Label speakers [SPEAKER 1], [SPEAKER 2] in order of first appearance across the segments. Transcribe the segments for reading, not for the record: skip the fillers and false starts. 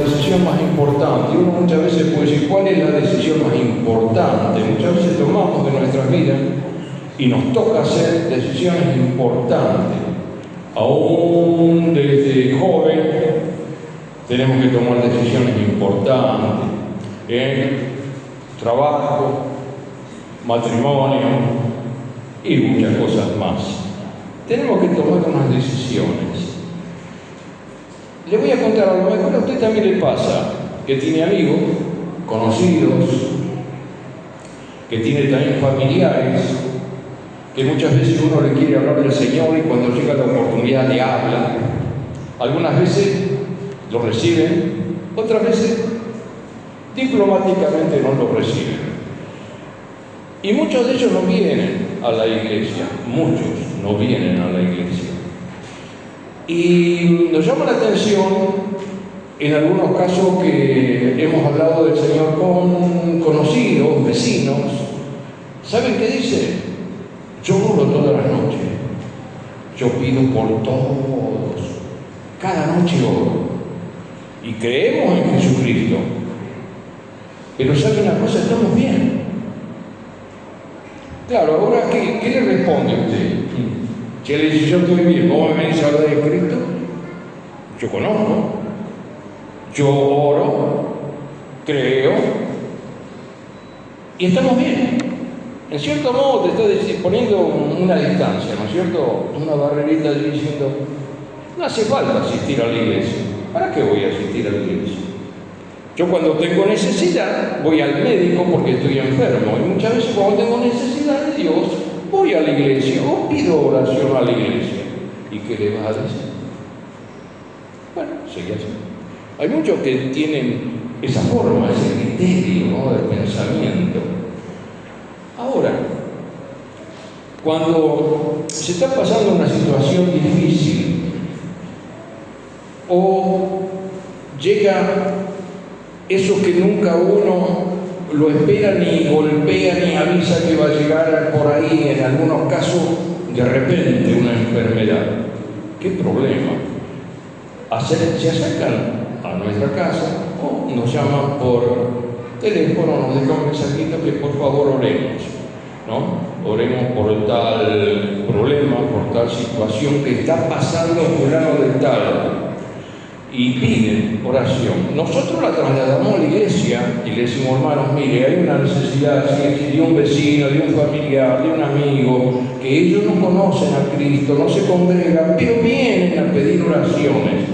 [SPEAKER 1] decisión más importante. Uno muchas veces puede decir, ¿cuál es la decisión más importante? Muchas veces tomamos de nuestras vidas y nos toca hacer decisiones importantes. Aún desde joven tenemos que tomar decisiones importantes en trabajo, matrimonio y muchas cosas más. Tenemos que tomar unas decisiones. Le voy a contar, a lo mejor a usted también le pasa que tiene amigos, conocidos, que tiene también familiares, que muchas veces uno le quiere hablar del Señor y cuando llega la oportunidad le habla. Algunas veces lo reciben, otras veces diplomáticamente no lo reciben. Y muchos de ellos no vienen a la iglesia, muchos no vienen a la iglesia. Y nos llama la atención, en algunos casos que hemos hablado del Señor con conocidos, vecinos, ¿saben qué dice? Yo oro todas las noches, yo pido por todos, cada noche oro, y creemos en Jesucristo. Pero ¿sabe una cosa? Estamos bien. Claro, ahora, ¿qué le responde a usted? Si él dice, yo estoy bien, ¿cómo me dice hablar de Cristo? Yo conozco, yo oro, creo, y estamos bien. En cierto modo te está poniendo una distancia, ¿no es cierto? Una barrerita diciendo, no hace falta asistir a la iglesia. ¿Para qué voy a asistir a la iglesia? Yo cuando tengo necesidad voy al médico porque estoy enfermo, y muchas veces cuando tengo necesidad de Dios voy a la iglesia o pido oración a la iglesia. ¿Y qué le vas a decir? Bueno, sigue así. Hay muchos que tienen esa forma, ese criterio, ¿no?, de pensamiento. Ahora, cuando se está pasando una situación difícil o llega eso que nunca uno lo espera, ni golpea, ni avisa que va a llegar por ahí, en algunos casos, de repente una enfermedad. ¿Qué problema? Se acercan a nuestra casa o nos llaman por teléfono, nos dejan un mensajito que por favor oremos, ¿no? Oremos por tal problema, por tal situación que está pasando fulano de tal. Y piden oración. Nosotros la trasladamos a la iglesia y le decimos, hermanos, mire, hay una necesidad de un vecino, de un familiar, de un amigo, que ellos no conocen a Cristo, no se congregan, pero vienen a pedir oraciones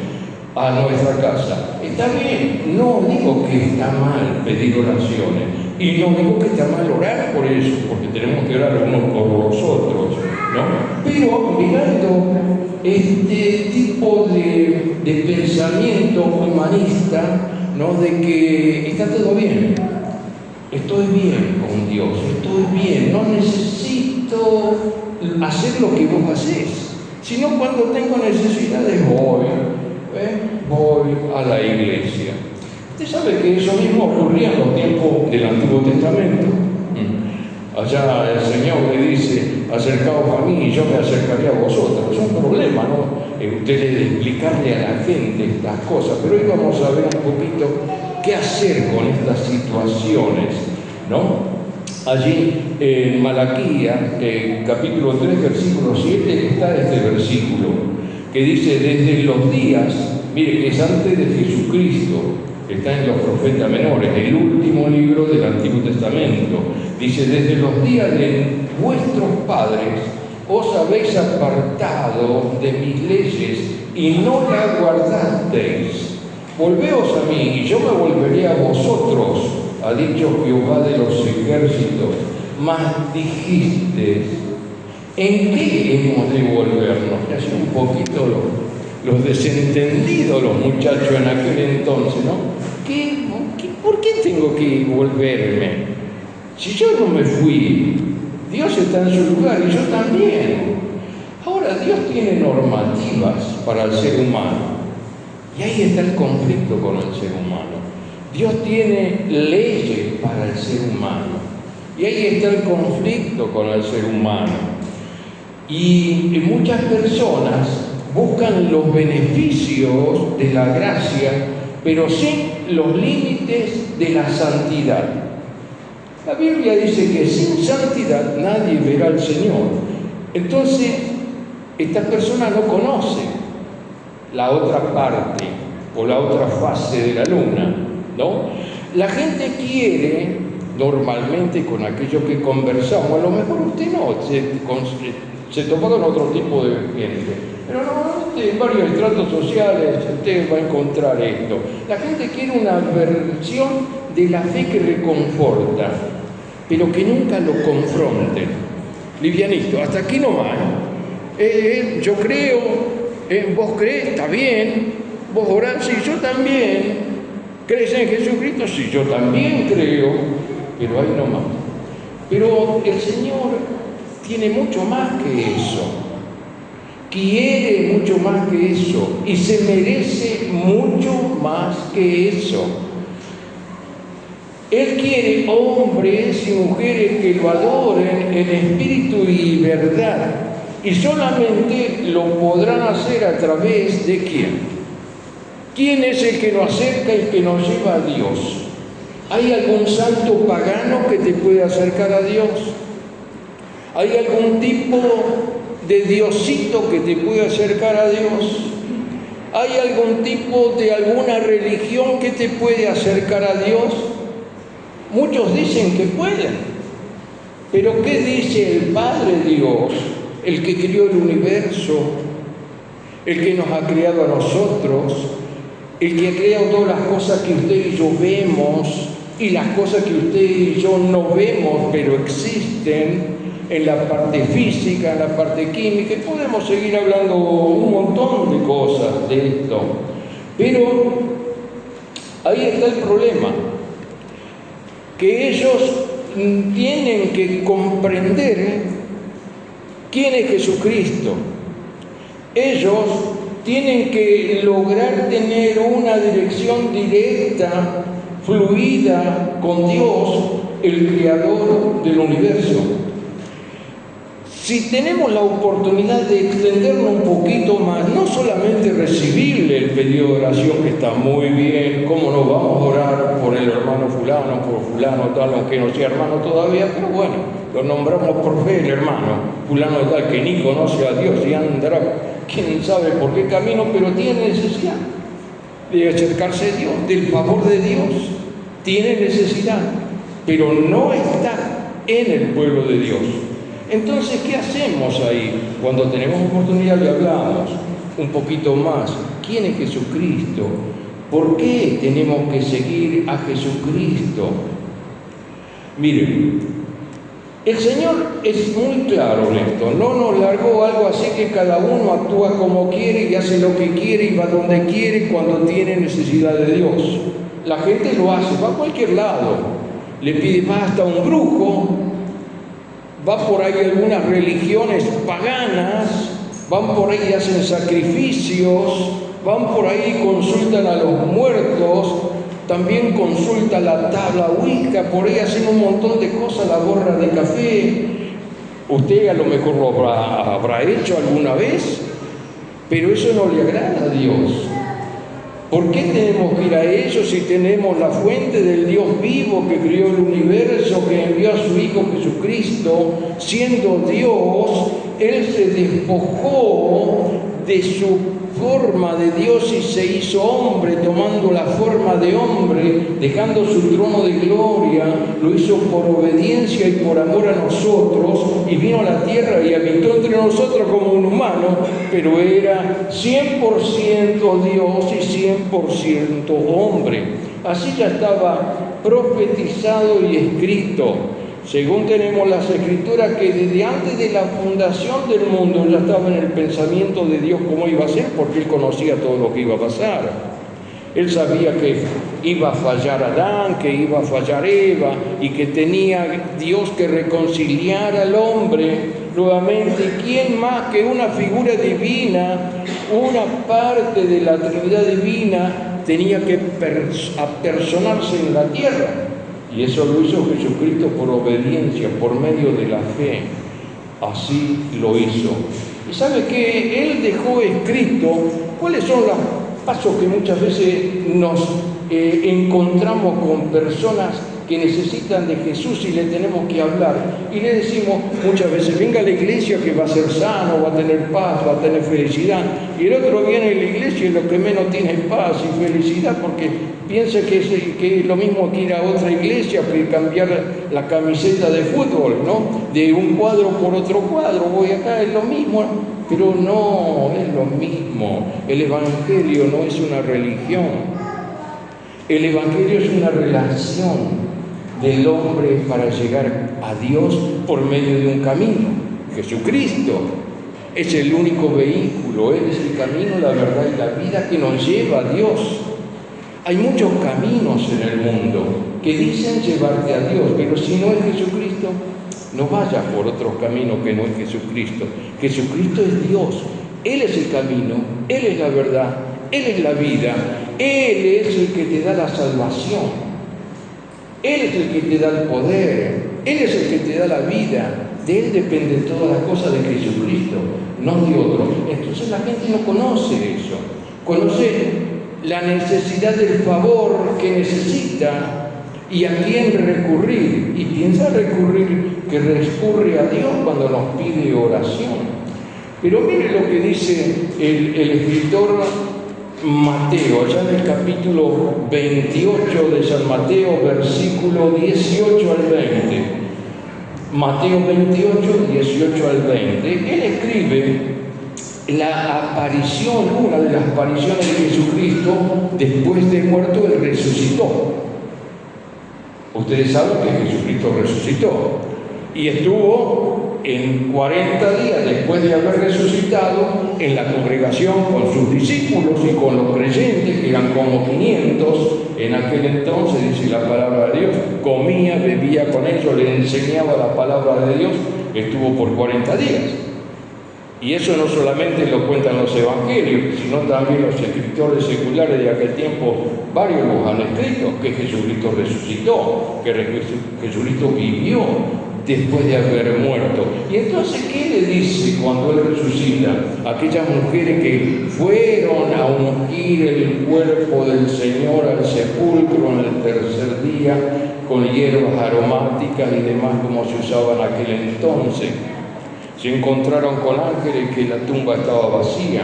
[SPEAKER 1] a nuestra casa. Está bien, no digo que está mal pedir oraciones, y no digo que está mal orar por eso, porque tenemos que orar unos por los otros, ¿no? Pero mirando este tipo de pensamiento humanista, ¿no?, de que está todo bien, estoy bien con Dios, estoy bien, no necesito hacer lo que vos hacés, sino cuando tengo necesidades voy a la iglesia. Usted sabe que eso mismo ocurría en los tiempos del Antiguo Testamento. Allá el Señor le dice, acercaos a mí y yo me acercaré a vosotros. Es un problema, ¿no?, usted debe explicarle a la gente estas cosas, pero hoy vamos a ver un poquito qué hacer con estas situaciones, ¿no? Allí en Malaquía, capítulo 3, versículo 7, está este versículo que dice, desde los días, mire, que es antes de Jesucristo, está en los profetas menores, el último libro del Antiguo Testamento. Dice, desde los días de vuestros padres os habéis apartado de mis leyes y no las guardasteis. Volveos a mí y yo me volveré a vosotros, ha dicho Jehová de los ejércitos. Mas dijiste, ¿en qué hemos de volvernos? Y así un poquito los desentendidos, los muchachos en aquel entonces, ¿no? ¿Por qué tengo que volverme? Si yo no me fui, Dios está en su lugar y yo también. Ahora, Dios tiene normativas para el ser humano y ahí está el conflicto con el ser humano. Dios tiene leyes para el ser humano y ahí está el conflicto con el ser humano. Y muchas personas buscan los beneficios de la gracia pero sin los límites de la santidad. La Biblia dice que sin santidad nadie verá al Señor. Entonces, esta persona no conoce la otra parte o la otra fase de la luna, ¿no? La gente quiere, normalmente con aquello que conversamos, a lo mejor usted no, se topa con otro tipo de gente, pero normalmente en varios estratos sociales usted va a encontrar esto. La gente quiere una versión de la fe que reconforta, pero que nunca lo confronten. Livianito, hasta aquí nomás. Yo creo, vos crees, está bien, vos orás, sí, yo también. ¿Crees en Jesucristo? Sí, yo también creo, pero ahí nomás. Pero el Señor tiene mucho más que eso, quiere mucho más que eso y se merece mucho más que eso. Él quiere hombres y mujeres que lo adoren en espíritu y verdad, y solamente lo podrán hacer a través de ¿quién? ¿Quién es el que nos acerca y que nos lleva a Dios? ¿Hay algún santo pagano que te puede acercar a Dios? ¿Hay algún tipo de diosito que te puede acercar a Dios? ¿Hay algún tipo de alguna religión que te puede acercar a Dios? Muchos dicen que pueden, pero ¿qué dice el Padre Dios, el que creó el universo, el que nos ha creado a nosotros, el que ha creado todas las cosas que usted y yo vemos y las cosas que usted y yo no vemos, pero existen en la parte física, en la parte química, y podemos seguir hablando un montón de cosas de esto? Pero ahí está el problema, que ellos tienen que comprender quién es Jesucristo. Ellos tienen que lograr tener una dirección directa, fluida con Dios, el creador del universo. Si tenemos la oportunidad de extendernos un poquito más, no solamente recibirle el pedido de oración, que está muy bien, cómo no vamos a orar por el hermano fulano, por fulano tal, aunque no sea hermano todavía, pero bueno, lo nombramos por fe el hermano fulano tal, que ni conoce a Dios y andará quién sabe por qué camino, pero tiene necesidad de acercarse a Dios, del favor de Dios, tiene necesidad, pero no está en el pueblo de Dios. Entonces, ¿qué hacemos ahí? Cuando tenemos oportunidad le hablamos un poquito más. ¿Quién es Jesucristo? ¿Por qué tenemos que seguir a Jesucristo? Miren, el Señor es muy claro en esto. No nos largó algo así que cada uno actúa como quiere y hace lo que quiere y va donde quiere cuando tiene necesidad de Dios. La gente lo hace, va a cualquier lado. Le pide más hasta un brujo. Va por ahí algunas religiones paganas, van por ahí y hacen sacrificios, van por ahí y consultan a los muertos, también consulta la tabla Ouija, por ahí hacen un montón de cosas, la borra de café. Usted a lo mejor lo habrá hecho alguna vez, pero eso no le agrada a Dios. ¿Por qué tenemos que ir a ellos si tenemos la fuente del Dios vivo que creó el universo, que envió a su Hijo Jesucristo? Siendo Dios, Él se despojó de su forma de Dios y se hizo hombre, tomando la forma de hombre, dejando su trono de gloria, lo hizo por obediencia y por amor a nosotros, y vino a la tierra y habitó entre nosotros como un humano, pero era 100% Dios y 100% hombre. Así ya estaba profetizado y escrito. Según tenemos las escrituras, que desde antes de la fundación del mundo ya estaba en el pensamiento de Dios cómo iba a ser, porque Él conocía todo lo que iba a pasar. Él sabía que iba a fallar Adán, que iba a fallar Eva, y que tenía Dios que reconciliar al hombre nuevamente. ¿Quién más que una figura divina, una parte de la Trinidad divina, tenía que apersonarse en la tierra? Y eso lo hizo Jesucristo por obediencia, por medio de la fe. Así lo hizo. ¿Y sabe qué? Él dejó escrito cuáles son las Paso que muchas veces nos encontramos con personas que necesitan de Jesús y le tenemos que hablar. Y le decimos muchas veces, venga a la iglesia que va a ser sano, va a tener paz, va a tener felicidad. Y el otro viene a la iglesia y lo que menos tiene es paz y felicidad porque piensa que es lo mismo que ir a otra iglesia, que cambiar la camiseta de fútbol, ¿no? De un cuadro por otro cuadro, voy acá, es lo mismo. Pero no es lo mismo. El Evangelio no es una religión. El Evangelio es una relación del hombre para llegar a Dios por medio de un camino. Jesucristo es el único vehículo, Él es el camino, la verdad y la vida que nos lleva a Dios. Hay muchos caminos en el mundo que dicen llevarte a Dios, pero si no es Jesucristo, no vayas por otro camino que no es Jesucristo. Jesucristo es Dios, Él es el camino, Él es la verdad, Él es la vida, Él es el que te da la salvación. Él es el que te da el poder, Él es el que te da la vida, de Él dependen todas las cosas de Jesucristo, no de otro. Entonces la gente no conoce eso, conoce la necesidad del favor que necesita y a quién recurrir, y piensa que recurre a Dios cuando nos pide oración. Pero mire lo que dice el escritor Mateo, allá en el capítulo 28 de San Mateo, versículo 18 al 20. Mateo 28, 18 al 20. Él escribe la aparición, una de las apariciones de Jesucristo después de muerto, Él resucitó. Ustedes saben que Jesucristo resucitó y estuvo en 40 días después de haber resucitado en la congregación con sus discípulos y con los creyentes, que eran como 500 en aquel entonces, dice la palabra de Dios. Comía, bebía con ellos, les enseñaba la palabra de Dios. Estuvo por 40 días. Y eso no solamente lo cuentan los evangelios, sino también los escritores seculares de aquel tiempo, varios los han escrito, que Jesucristo resucitó, que Jesucristo vivió después de haber muerto. Y entonces, ¿qué le dice cuando Él resucita? Aquellas mujeres que fueron a ungir el cuerpo del Señor al sepulcro en el tercer día con hierbas aromáticas y demás como se usaba en aquel entonces. Se encontraron con ángeles que la tumba estaba vacía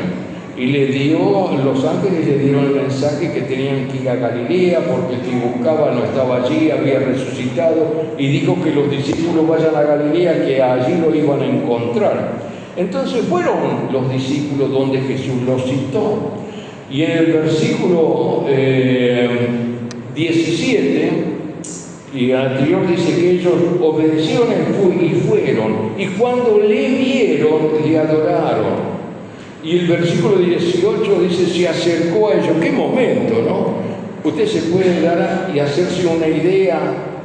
[SPEAKER 1] y los ángeles le dieron el mensaje que tenían que ir a Galilea porque el que buscaba no estaba allí, había resucitado, y dijo que los discípulos vayan a Galilea, que allí lo iban a encontrar. Entonces fueron los discípulos donde Jesús los citó, y en el versículo 17 y anterior dice que ellos obedecieron y fueron, y cuando le vieron, le adoraron. Y el versículo 18 dice, se acercó a ellos. ¡Qué momento!, ¿no? Usted se puede dar y hacerse una idea,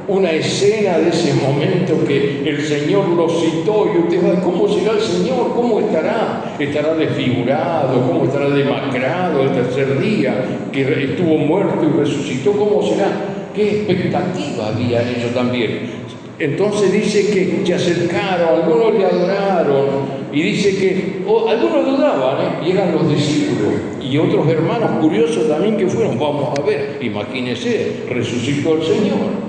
[SPEAKER 1] una escena de ese momento que el Señor lo citó, y usted va, ¿cómo será el Señor? ¿Cómo estará? ¿Estará desfigurado? ¿Cómo estará demacrado el tercer día que estuvo muerto y resucitó? ¿Cómo será? ¿Qué expectativa había en ellos también? Entonces dice que se acercaron, algunos le adoraron, y dice que algunos dudaban, y eran los discípulos, y otros hermanos curiosos también que fueron. Vamos a ver, imagínense, resucitó el Señor,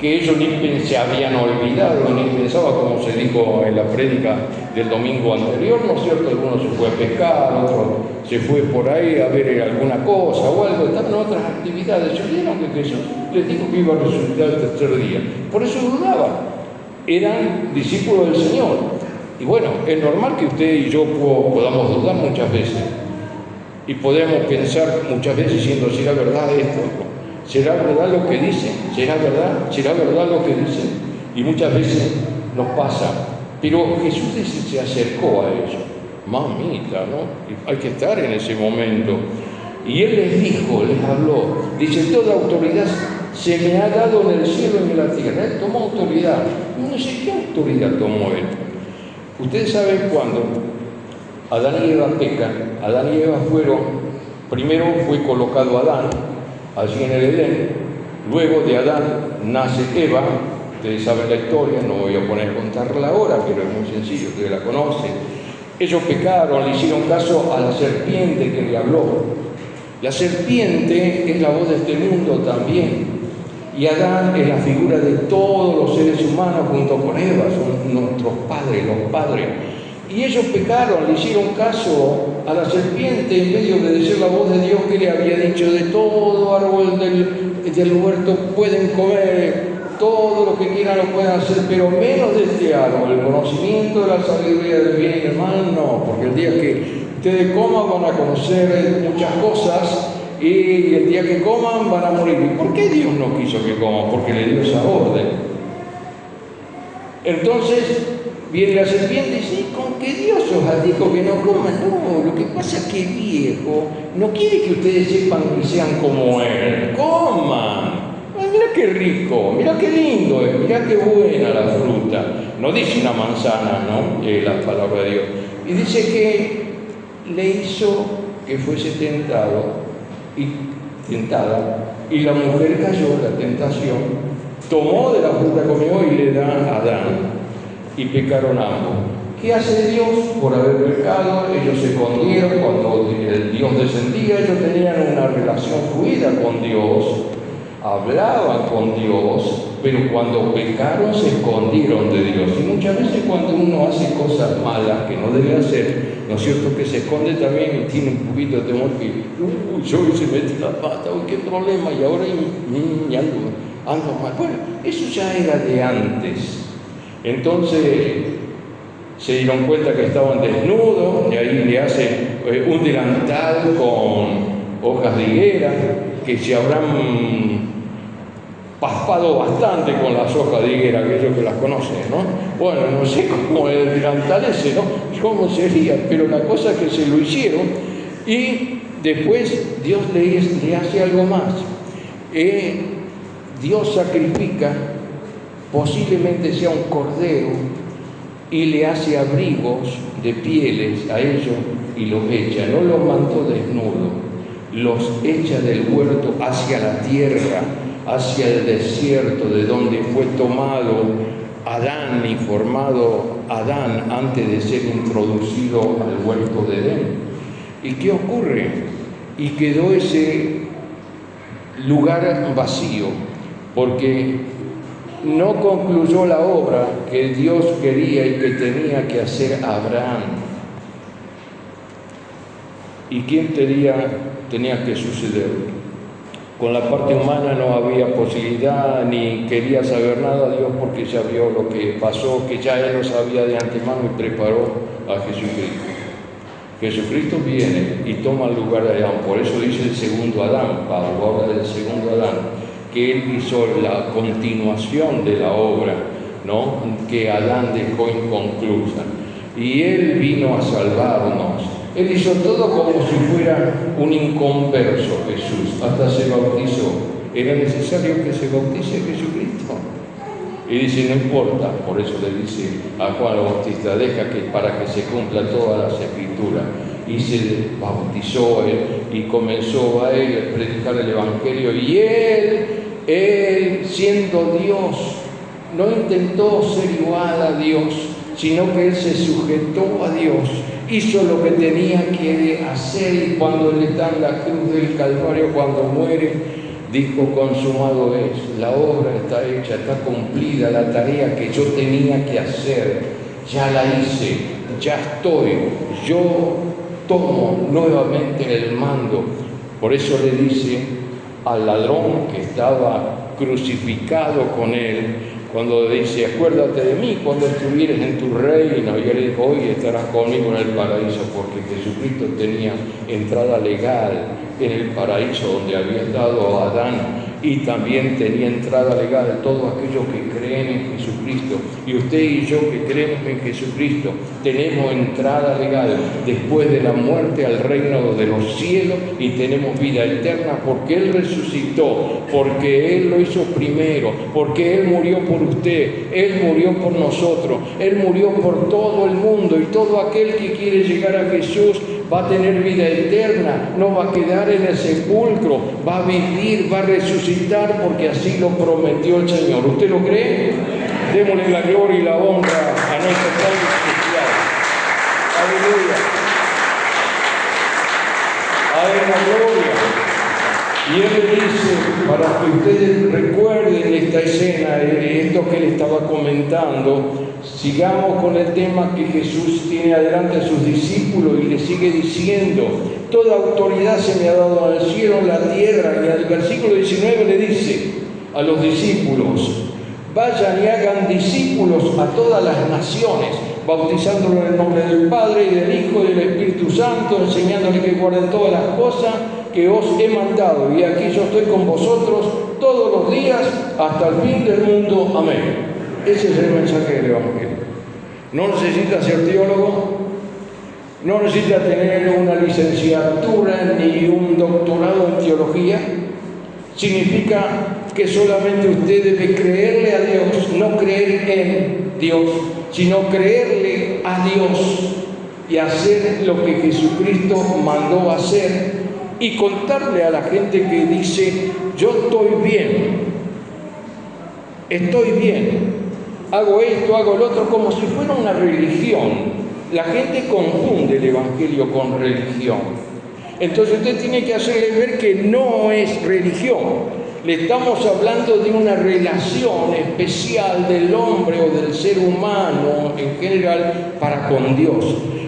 [SPEAKER 1] que ellos ni se habían olvidado, ni pensaban, como se dijo en la prédica del domingo anterior, ¿no es cierto? Algunos se fue a pescar, otros se fue por ahí a ver alguna cosa o algo, estaban en otras actividades. Se olvidaron que Jesús les dijo que iba a resucitar el tercer día. Por eso dudaban, eran discípulos del Señor. Y bueno, es normal que usted y yo podamos dudar muchas veces, y podemos pensar muchas veces diciendo, ¿será verdad esto? ¿Será verdad lo que dicen? ¿Será verdad? ¿Será verdad lo que dicen? Y muchas veces nos pasa. Pero Jesús dice, se acercó a ellos. Mamita, ¿no? Hay que estar en ese momento. Y Él les dijo, les habló. Dice, toda autoridad se me ha dado en el cielo y en la tierra. Él tomó autoridad. No sé qué autoridad tomó Él. Ustedes saben cuándo Adán y Eva pecan. Adán y Eva primero fue colocado Adán allí en el Edén. Luego de Adán nace Eva. Ustedes saben la historia, no voy a poner a contarla ahora, pero es muy sencillo, ustedes la conocen. Ellos pecaron, le hicieron caso a la serpiente que le habló. La serpiente es la voz de este mundo también. Y Adán es la figura de todos los seres humanos junto con Eva, son nuestros padres, los padres. Y ellos pecaron, le hicieron caso a la serpiente en vez de obedecer la voz de Dios que le había dicho: de todo árbol del huerto pueden comer, todo lo que quieran lo pueden hacer, pero menos de este árbol, el conocimiento de la sabiduría del bien y del mal, no, porque el día que ustedes coman van a conocer muchas cosas y el día que coman van a morir. ¿Y por qué Dios no quiso que coman? Porque le dio esa orden. Entonces viene la serpiente y dice: con que Dios os dijo que no coman. No, lo que pasa es que el viejo no quiere que ustedes sepan y sean como él. Coman. Ay, mira qué rico, mira qué lindo es, mira qué buena la fruta. No dice una manzana, ¿no? La palabra de Dios. Y dice que le hizo que fuese tentado y tentada, y la mujer cayó en la tentación, tomó de la fruta, comió y le da a Adán, y pecaron ambos. ¿Qué hace Dios? Por haber pecado, ellos se escondieron. Cuando el Dios descendía, ellos tenían una relación fluida con Dios, hablaban con Dios, pero cuando pecaron se escondieron de Dios. Y muchas veces cuando uno hace cosas malas que no debe hacer, ¿no es cierto?, que se esconde también y tiene un poquito de temor que yo se metí la pata, uy, qué problema, y ahora ando mal. Bueno, eso ya era de antes. Entonces se dieron cuenta que estaban desnudos, y ahí le hacen un delantal con hojas de higuera, que se habrán paspado bastante con las hojas de higuera, aquellos que las conocen, ¿no? Bueno, no sé cómo el delantal ese, ¿no? Cómo sería, pero la cosa es que se lo hicieron, y después Dios le hace algo más. Dios sacrifica, posiblemente sea un cordero, y le hace abrigos de pieles a ellos y los echa. No los mandó desnudos, los echa del huerto hacia la tierra, hacia el desierto, de donde fue tomado Adán y formado Adán antes de ser introducido al huerto de Edén. ¿Y qué ocurre? Y quedó ese lugar vacío, porque no concluyó la obra que Dios quería y que tenía que hacer Abraham. ¿Y quién tenía que suceder? Con la parte humana no había posibilidad, ni quería saber nada Dios, porque ya vio lo que pasó, que ya Él lo sabía de antemano y preparó a Jesucristo. Jesucristo viene y toma el lugar de Adán. Por eso dice el segundo Adán, Pablo habla del segundo Adán, que Él hizo la continuación de la obra, ¿no?, que Adán dejó inconclusa. Y Él vino a salvarnos. Él hizo todo como si fuera un inconverso, Jesús, hasta se bautizó. Era necesario que se bautice Jesucristo. Y dice: no importa, por eso le dice a Juan el Bautista: deja que para que se cumpla todas las escrituras. Y se bautizó él y comenzó a él a predicar el Evangelio. Y él siendo Dios, no intentó ser igual a Dios, sino que él se sujetó a Dios, hizo lo que tenía que hacer, y cuando le dan la cruz del Calvario, cuando muere, dijo: consumado es, la obra está hecha, está cumplida, la tarea que yo tenía que hacer, ya la hice, ya estoy, yo tomo nuevamente el mando. Por eso le dice al ladrón que estaba crucificado con él, cuando dice: acuérdate de mí cuando estuvieres en tu reino. Y él dijo: hoy estarás conmigo en el paraíso, porque Jesucristo tenía entrada legal en el paraíso donde había estado Adán, y también tenía entrada legal todos aquellos que creen en Jesucristo. Y usted y yo que creemos en Jesucristo tenemos entrada legal después de la muerte al reino de los cielos, y tenemos vida eterna porque Él resucitó, porque Él lo hizo primero, porque Él murió por usted, Él murió por nosotros, Él murió por todo el mundo, y todo aquel que quiere llegar a Jesús va a tener vida eterna, no va a quedar en el sepulcro, va a vivir, va a resucitar, porque así lo prometió el Señor. ¿Usted lo cree? Démosle la gloria y la honra a nuestro Padre Celestial. Aleluya. A Él la gloria. Y él le dice, para que ustedes recuerden esta escena, esto que él estaba comentando, sigamos con el tema que Jesús tiene adelante a sus discípulos y le sigue diciendo, toda autoridad se me ha dado en el cielo, en la tierra. Y en el versículo 19 le dice a los discípulos, vayan y hagan discípulos a todas las naciones, bautizándolos en el nombre del Padre y del Hijo y del Espíritu Santo, enseñándoles que guarden todas las cosas que os he mandado. Y aquí yo estoy con vosotros todos los días hasta el fin del mundo. Amén. Ese es el mensaje del Evangelio. No necesita ser teólogo, no necesita tener una licenciatura ni un doctorado en teología. Significa que solamente usted debe creerle a Dios, no creer en Dios, sino creerle a Dios y hacer lo que Jesucristo mandó hacer y contarle a la gente que dice, yo estoy bien, hago esto, hago lo otro, como si fuera una religión. La gente confunde el Evangelio con religión. Entonces usted tiene que hacerle ver que no es religión. Le estamos hablando de una relación especial del hombre o del ser humano en general para con Dios.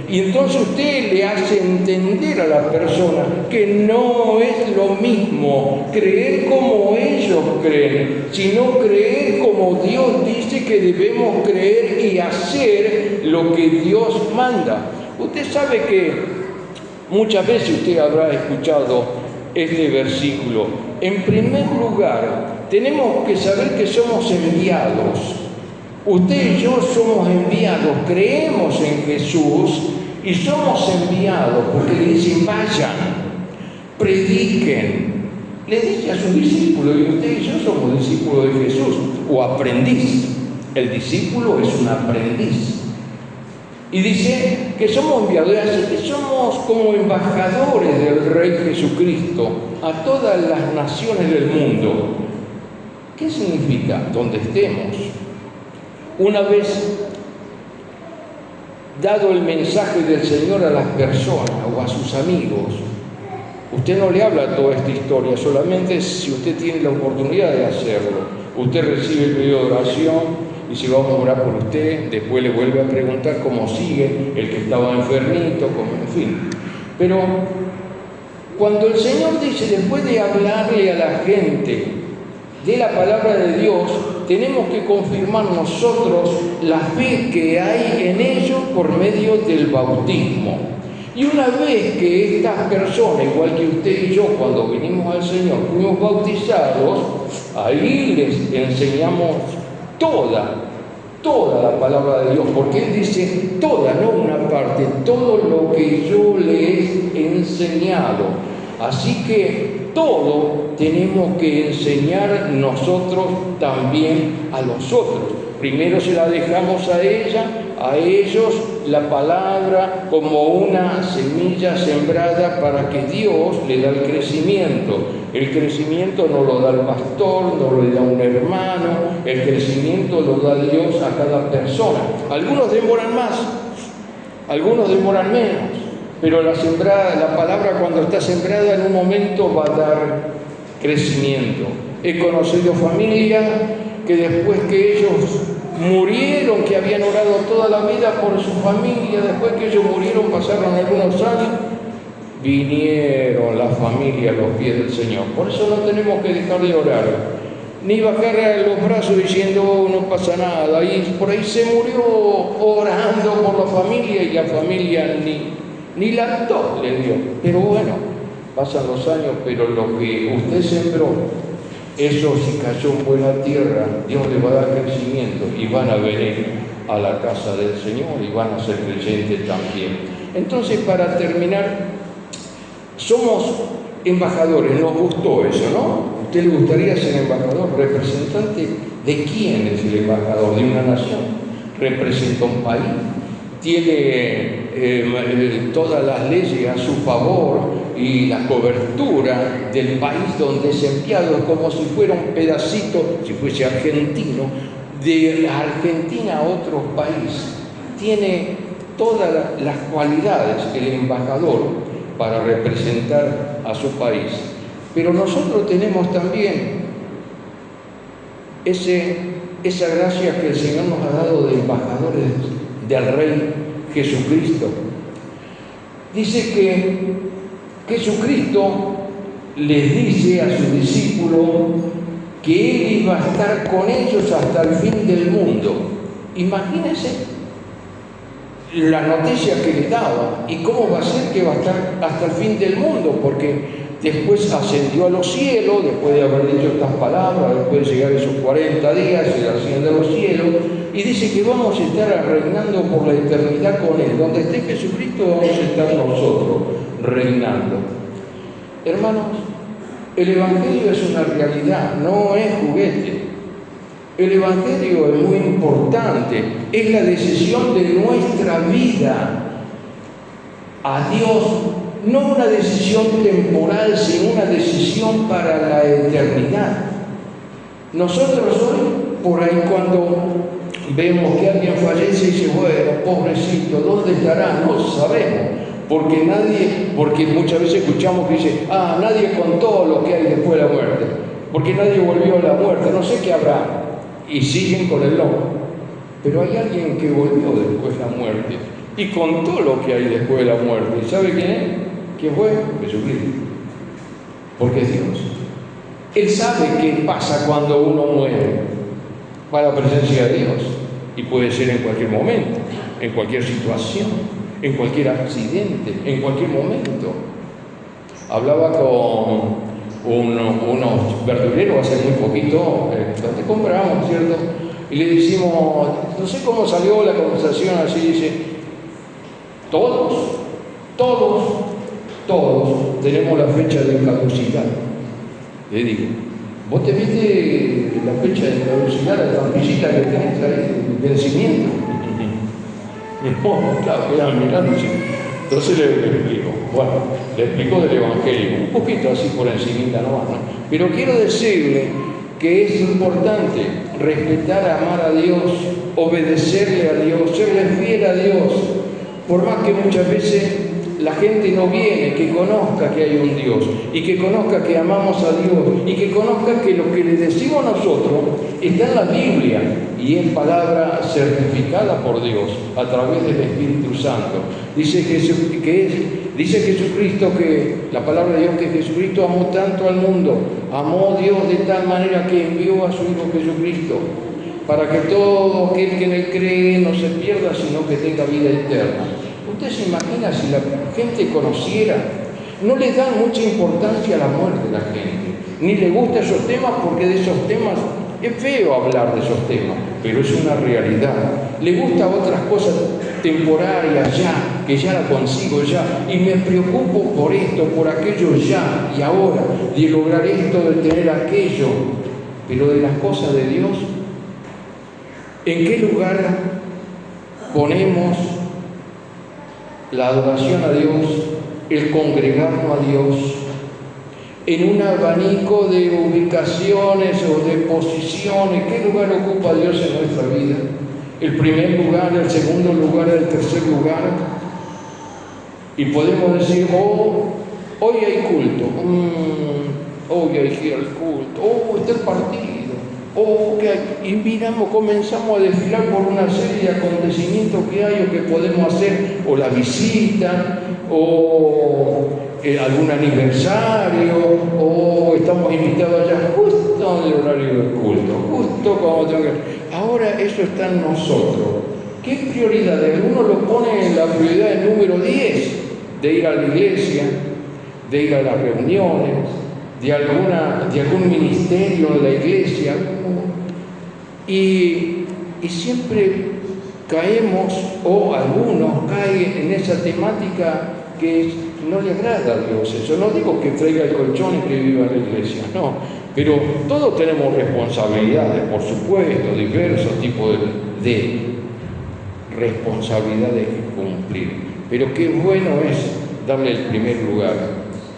[SPEAKER 1] Y entonces usted le hace entender a la persona que no es lo mismo creer como ellos creen, sino creer como Dios dice que debemos creer y hacer lo que Dios manda. Usted sabe que muchas veces usted habrá escuchado este versículo. En primer lugar, tenemos que saber que somos enviados. Usted y yo somos enviados, creemos en Jesús y somos enviados porque le dicen, vayan, prediquen. Le dice a sus discípulos, y usted y yo somos discípulos de Jesús, o aprendiz. El discípulo es un aprendiz. Y dice que somos enviados, así que somos como embajadores del Rey Jesucristo a todas las naciones del mundo. ¿Qué significa? Donde estemos. Una vez dado el mensaje del Señor a las personas o a sus amigos, usted no le habla toda esta historia, solamente si usted tiene la oportunidad de hacerlo. Usted recibe el pedido de oración, y si vamos a orar por usted, después le vuelve a preguntar cómo sigue, el que estaba enfermito, en fin. Pero cuando el Señor dice, después de hablarle a la gente de la palabra de Dios, tenemos que confirmar nosotros la fe que hay en ellos por medio del bautismo. Y una vez que estas personas, igual que usted y yo, cuando vinimos al Señor, fuimos bautizados, ahí les enseñamos toda la palabra de Dios, porque Él dice toda, no una parte, todo lo que yo les he enseñado. Así que todo tenemos que enseñar nosotros también a los otros. Primero se la dejamos a ellos la palabra como una semilla sembrada para que Dios le da el crecimiento. El crecimiento no lo da el pastor, no lo da un hermano, el crecimiento lo da Dios a cada persona. Algunos demoran más, algunos demoran menos, pero la palabra cuando está sembrada en un momento va a dar crecimiento. He conocido familias que después que ellos murieron, que habían orado toda la vida por su familia, después que ellos murieron, pasaron algunos años, vinieron la familia a los pies del Señor. Por eso no tenemos que dejar de orar, ni bajar los brazos diciendo, oh, no pasa nada. Y por ahí se murió orando por la familia y la familia ni la tos le dio. Pero bueno, pasan los años, pero lo que usted sembró, eso si cayó en buena tierra, Dios le va a dar crecimiento y van a venir a la casa del Señor y van a ser creyentes también. Entonces, para terminar, somos embajadores. Nos gustó eso, ¿no? ¿A usted le gustaría ser embajador? ¿Representante de quién es el embajador? De una nación. Representa un país. Tiene todas las leyes a su favor y la cobertura del país donde es enviado, es como si fuera un pedacito, si fuese argentino, de Argentina a otro país. Tiene todas las cualidades el embajador para representar a su país. Pero nosotros tenemos también esa gracia que el Señor nos ha dado de embajadores del Rey Jesucristo. Dice que Jesucristo les dice a sus discípulos que Él iba a estar con ellos hasta el fin del mundo. Imagínense la noticia que les daba y cómo va a ser que va a estar hasta el fin del mundo, porque después ascendió a los cielos, después de haber dicho estas palabras, después de llegar esos 40 días, Él asciende a los cielos, y dice que vamos a estar reinando por la eternidad con Él. Donde esté Jesucristo vamos a estar nosotros reinando. Hermanos, el Evangelio es una realidad, no es juguete. El Evangelio es muy importante, es la decisión de nuestra vida a Dios, no una decisión temporal, sino una decisión para la eternidad. Nosotros hoy, por ahí cuando vemos que alguien fallece y dice, bueno, pobrecito, ¿dónde estará? No sabemos, porque muchas veces escuchamos que dice, nadie contó lo que hay después de la muerte, porque nadie volvió a la muerte, no sé qué habrá. Y siguen con el loco. Pero hay alguien que volvió después de la muerte y contó lo que hay después de la muerte. ¿Y sabe quién es? ¿Quién fue? Jesucristo. Porque es Dios. Él sabe qué pasa cuando uno muere. Va a la presencia de Dios. Y puede ser en cualquier momento, en cualquier situación, en cualquier accidente, en cualquier momento. Hablaba con unos verduleros hace muy poquito, donde compramos, ¿cierto? Y le decimos, no sé cómo salió la conversación, así dice, todos tenemos la fecha de caducidad. Le digo, ¿vos te viste la fecha de caducidad, la trampillita que tenés ahí, de vencimiento? No, claro, quedan mirando así. Entonces le explico. Bueno, le explico del Evangelio, un poquito así por encimita nomás, ¿no? Pero quiero decirle que es importante respetar, amar a Dios, obedecerle a Dios, serle fiel a Dios, por más que muchas veces la gente no viene, que conozca que hay un Dios y que conozca que amamos a Dios y que conozca que lo que le decimos nosotros está en la Biblia y es palabra certificada por Dios a través del Espíritu Santo. Dice Jesucristo que la palabra de Dios, que Jesucristo amó tanto al mundo, amó Dios de tal manera que envió a su Hijo Jesucristo para que todo aquel que en Él cree no se pierda, sino que tenga vida eterna. ¿Usted se imagina si la gente conociera? No le dan mucha importancia a la muerte de la gente, ni le gustan esos temas, porque de esos temas es feo hablar de esos temas, pero es una realidad. Le gustan otras cosas temporarias ya, que ya la consigo ya, y me preocupo por esto, por aquello ya y ahora, de lograr esto, de tener aquello, pero de las cosas de Dios, ¿en qué lugar ponemos la adoración a Dios, el congregarnos a Dios, en un abanico de ubicaciones o de posiciones? ¿Qué lugar ocupa Dios en nuestra vida? ¿El primer lugar, el segundo lugar, el tercer lugar? Y podemos decir, hoy hay culto, hoy hay que ir al culto, está el partido, y miramos, comenzamos a desfilar por una serie de acontecimientos que hay o que podemos hacer, o la visita, o algún aniversario, o estamos invitados allá justo en el horario del culto, justo cuando tengo que... Ahora eso está en nosotros. ¿Qué prioridad? Algunos lo ponen en la prioridad del número 10, de ir a la iglesia, de ir a las reuniones, de algún ministerio de la iglesia, y siempre caemos, o algunos caen en esa temática que no le agrada a Dios. Eso no digo que traiga el colchón y que viva en la iglesia, no, pero todos tenemos responsabilidades, por supuesto, diversos tipos de responsabilidades que cumplir, pero qué bueno es darle el primer lugar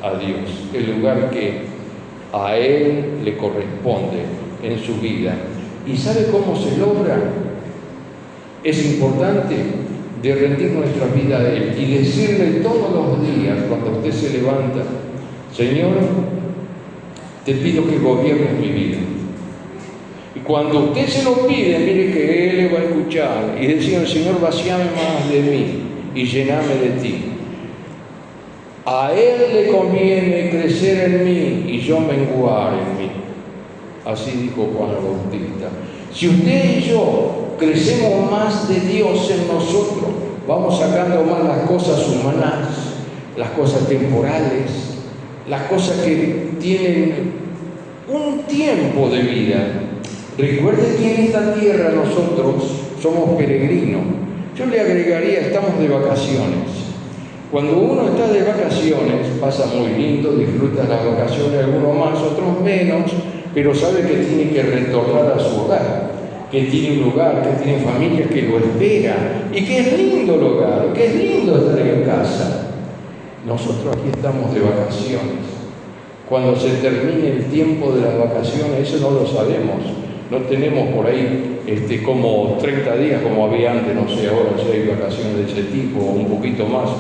[SPEAKER 1] a Dios, el lugar que a Él le corresponde en su vida. ¿Y sabe cómo se logra? Es importante de rendir nuestra vida a Él y decirle todos los días, cuando usted se levanta, Señor, te pido que gobiernes mi vida. Y cuando usted se lo pide, mire que Él le va a escuchar y decir: Señor, vacíame más de mí y llename de ti. A Él le conviene crecer en mí y yo menguar en mí. Así dijo Juan el Bautista. Si usted y yo crecemos más de Dios en nosotros, vamos sacando más las cosas humanas, las cosas temporales, las cosas que tienen un tiempo de vida. Recuerde que en esta tierra nosotros somos peregrinos. Yo le agregaría, estamos de vacaciones. Cuando uno está de vacaciones, pasa muy lindo, disfruta las vacaciones, algunos más, otros menos, pero sabe que tiene que retornar a su hogar, que tiene un lugar, que tiene familia que lo espera, y que es lindo el hogar, que es lindo estar en casa. Nosotros aquí estamos de vacaciones. Cuando se termine el tiempo de las vacaciones, eso no lo sabemos. No tenemos por ahí como 30 días como había antes, no sé, ahora si hay vacaciones de ese tipo, o un poquito más,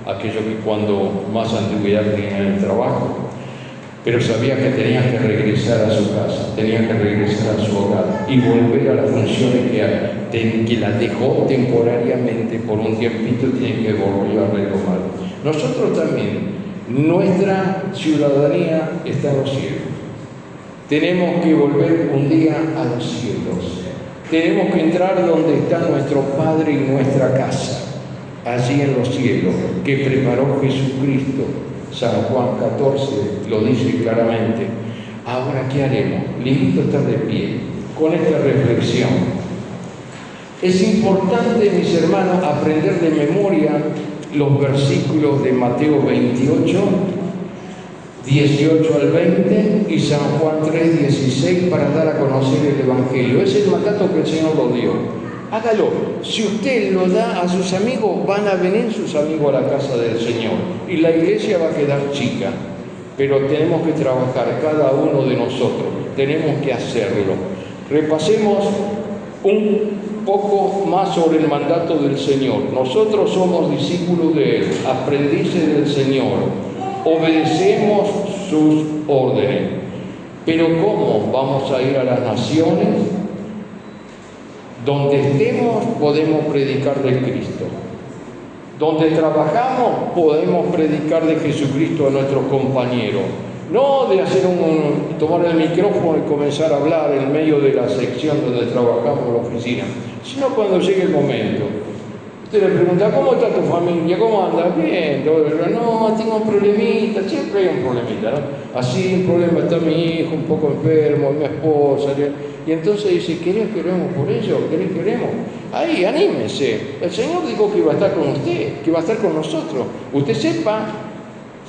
[SPEAKER 1] aquello que cuando más antigüedad tenían en el trabajo. Pero sabía que tenían que regresar a su casa, tenían que regresar a su hogar y volver a las funciones que las dejó temporariamente por un tiempito, tienen que volver a retomar. Nosotros también, nuestra ciudadanía está en los cielos. Tenemos que volver un día a los cielos. Tenemos que entrar donde está nuestro Padre y nuestra casa, allí en los cielos, que preparó Jesucristo. San Juan 14 lo dice claramente. Ahora, ¿qué haremos? Le invito a estar de pie con esta reflexión. Es importante, mis hermanos, aprender de memoria los versículos de Mateo 28, 18 al 20 y San Juan 3, 16 para dar a conocer el Evangelio. Es el mandato que el Señor lo dio. Hágalo. Si usted lo da a sus amigos, van a venir sus amigos a la casa del Señor y la iglesia va a quedar chica. Pero tenemos que trabajar cada uno de nosotros, tenemos que hacerlo. Repasemos un poco más sobre el mandato del Señor. Nosotros somos discípulos de Él, aprendices del Señor, obedecemos sus órdenes. Pero ¿cómo vamos a ir a las naciones? Donde estemos podemos predicar de Cristo. Donde trabajamos podemos predicar de Jesucristo a nuestros compañeros. No de hacer tomar el micrófono y comenzar a hablar en medio de la sección donde trabajamos en la oficina, sino cuando llegue el momento. Usted le pregunta: ¿cómo está tu familia? ¿Cómo anda? Bien. No, tengo un problemita. Siempre hay un problemita, ¿no? Así, un problema, está mi hijo un poco enfermo, mi esposa. Y entonces dice: ¿querés que oremos por ello? ¿Querés que oremos? Ahí, anímese. El Señor dijo que iba a estar con usted, que iba a estar con nosotros. Usted sepa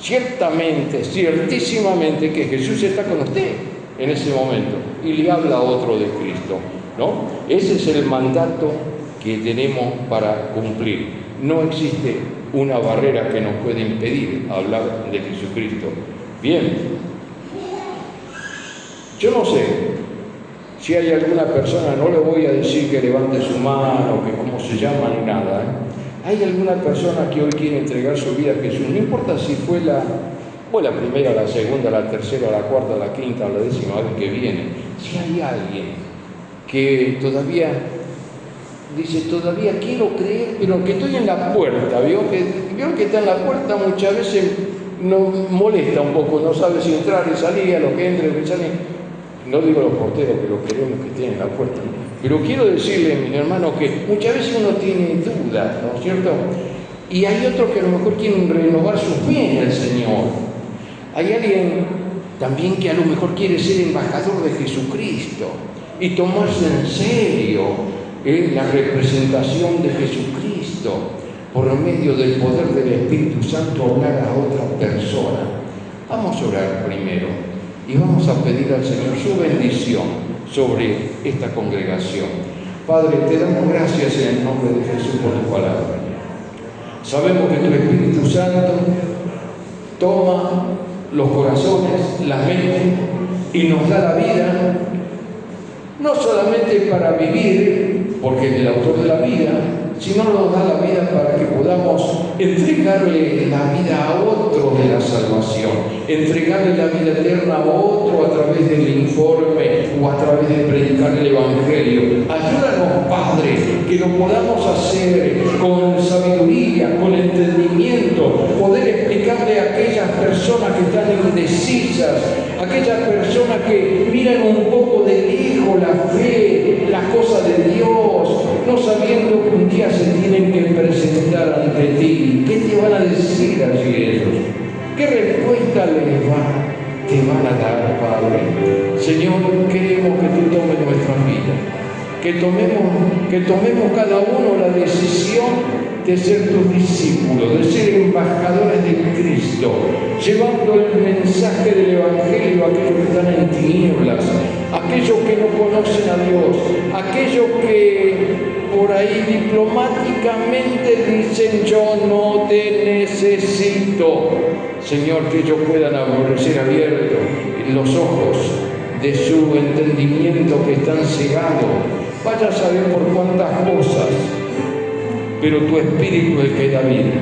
[SPEAKER 1] ciertamente, ciertísimamente, que Jesús está con usted en ese momento y le habla a otro de Cristo, ¿no? Ese es el mandato que tenemos para cumplir. No existe una barrera que nos pueda impedir hablar de Jesucristo. Bien, yo no sé si hay alguna persona, no le voy a decir que levante su mano, que cómo se llama ni nada, ¿Hay alguna persona que hoy quiere entregar su vida a Jesús? No importa si fue la primera, la segunda, la tercera, la cuarta, la quinta, la décima vez que viene. Si hay alguien que todavía dice: todavía quiero creer, pero que estoy en la puerta, ¿vio? Que está en la puerta, muchas veces nos molesta un poco, no sabe si entrar y salir, a lo que entre, lo que sale. No digo los porteros, pero queremos que estén en la puerta, ¿no? Pero quiero decirle, mi hermano, que muchas veces uno tiene dudas, ¿no es cierto? Y hay otros que a lo mejor quieren renovar su fe en el Señor. Hay alguien también que a lo mejor quiere ser embajador de Jesucristo y tomarse en serio la representación de Jesucristo por medio del poder del Espíritu Santo, hablar a otra persona. Vamos a orar primero y vamos a pedir al Señor su bendición sobre esta congregación. Padre, te damos gracias en el nombre de Jesús por tu palabra. Sabemos que tu Espíritu Santo toma los corazones, la mente y nos da la vida, no solamente para vivir porque es el autor de la vida, sino nos da la vida para que podamos entregarle la vida a otro de la salvación, entregarle la vida eterna a otro a través del informe o a través de predicar el Evangelio. Ayúdanos, Padre, que lo podamos hacer con sabiduría, con entendimiento, poder explicarle a aquellas personas que están indecisas, aquellas personas que miran un poco de lejos la fe, las cosas de Dios, no sabiendo que un día se tienen que presentar ante ti. ¿Qué te van a decir allí ellos? ¿Qué respuesta te van a dar, Padre? Señor, queremos que tú tomes nuestra vida, que tomemos cada uno la decisión de ser tus discípulos, de ser embajadores de Cristo, llevando el mensaje del Evangelio a aquellos que están en tinieblas, aquellos que no conocen a Dios, aquellos que por ahí diplomáticamente dicen: yo no te necesito. Señor, que ellos puedan ser abiertos los ojos de su entendimiento que están cegados. Vaya a saber por cuántas cosas, pero tu Espíritu es el que da vida,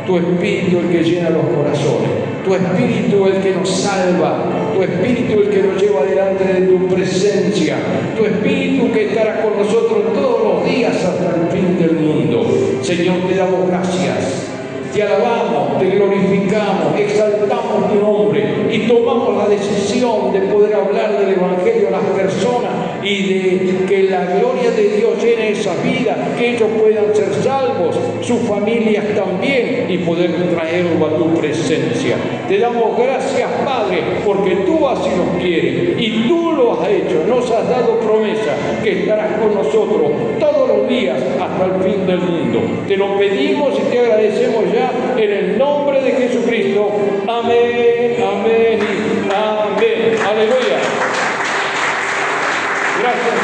[SPEAKER 1] tu Espíritu es el que llena los corazones, tu Espíritu es el que nos salva, tu Espíritu es el que nos lleva delante de tu presencia, tu Espíritu que estará con nosotros todos los días hasta el fin del mundo. Señor, te damos gracias, te alabamos, te glorificamos, exaltamos tu nombre y tomamos la decisión de poder hablar del Evangelio a las personas y de que la gloria de Dios llene esa vida, que ellos puedan ser salvos, sus familias también, y poder traerlo a tu presencia. Te damos gracias, Padre, porque tú así nos quieres y tú lo has hecho. Nos has dado promesa que estarás con nosotros todos los días hasta el fin del mundo. Te lo pedimos y te agradecemos ya en el nombre de Jesucristo. Amén, amén y amén. Aleluya. Gracias.